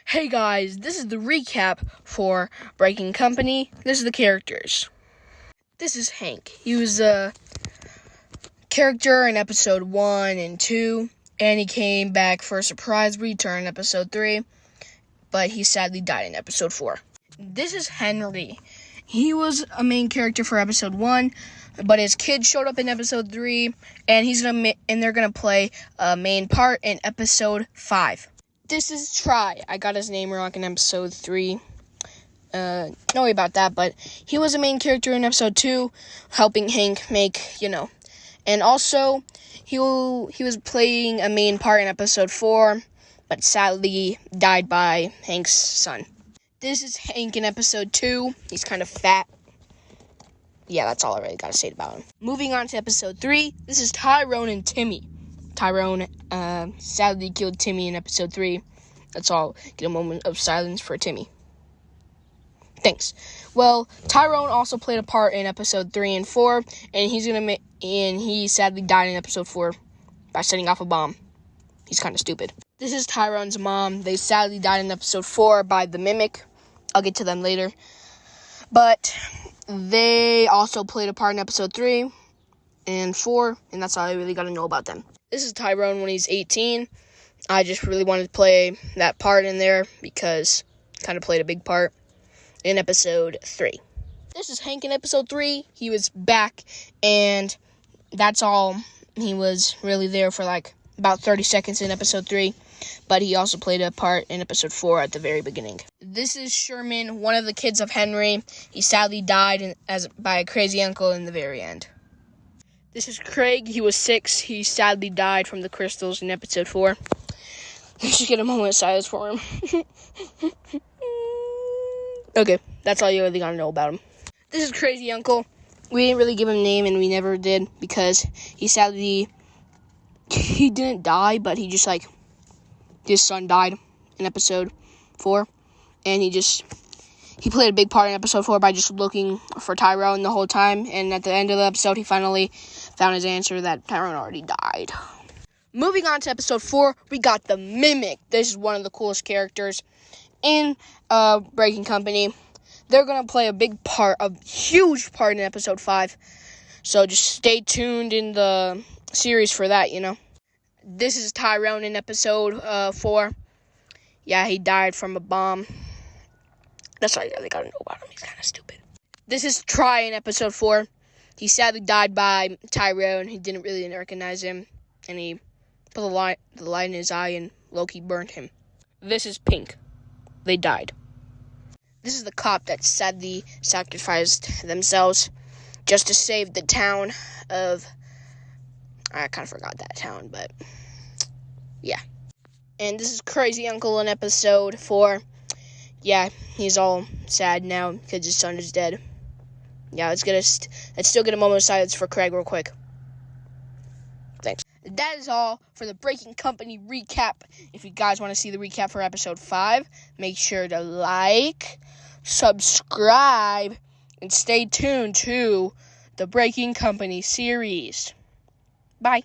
Hey guys, this is the recap for Breaking Company. This is the characters. This is Hank. He was a character in episode 1 and 2, and he came back for a surprise return in episode 3, but he sadly died in episode 4. This is Henry. He was a main character for episode 1, but his kid showed up in episode 3, and they're gonna play a main part in episode 5. This is Try. I got his name wrong in episode 3. No worry about that, but he was a main character in episode 2, helping Hank make, And also, he was playing a main part in episode 4, but sadly died by Hank's son. This is Hank in episode 2. He's kind of fat. Yeah, that's all I really got to say about him. Moving on to episode 3, this is Tyrone and Timmy. Tyrone sadly killed Timmy in episode 3. Let's all get a moment of silence for Timmy. Thanks. Well, Tyrone also played a part in episode 3 and 4, and he sadly died in episode 4 by setting off a bomb. He's kind of stupid. This is Tyrone's mom. They sadly died in episode 4 by the Mimic. I'll get to them later. But they also played a part in episode 3 and 4, and that's all I really got to know about them. This is Tyrone when he's 18. I just really wanted to play that part in there because he kind of played a big part in episode 3. This is Hank in episode 3. He was back, and that's all. He was really there for about 30 seconds in episode 3, but he also played a part in episode 4 at the very beginning. This is Sherman, one of the kids of Henry. He sadly died by a crazy uncle in the very end. This is Craig. He was 6. He sadly died from the crystals in episode 4. Let's just get a moment of silence for him. Okay, that's all you really gotta know about him. This is Crazy Uncle. We didn't really give him a name, and we never did, because he didn't die, but his son died in episode 4, and he played a big part in episode 4 by just looking for Tyrone the whole time, and at the end of the episode, he finally found his answer that Tyrone already died. Moving on to episode 4, we got the Mimic. This is one of the coolest characters in Breaking Company. They're going to play a huge part in episode 5, so just stay tuned in the series for that, This is Tyrone in episode 4. Yeah, he died from a bomb. That's all you really gotta know about him. He's kind of stupid. This is Try in episode 4. He sadly died by Tyrone. He didn't really recognize him, and he put the light in his eye, and Loki burned him. This is Pink. They died. This is the cop that sadly sacrificed themselves just to save the town of... I kind of forgot that town, but... yeah. And this is Crazy Uncle in episode 4. Yeah, he's all sad now because his son is dead. Yeah, let's still get a moment of silence for Craig real quick. Thanks. That is all for the Breaking Company recap. If you guys want to see the recap for episode 5, make sure to like, subscribe, and stay tuned to the Breaking Company series. Bye.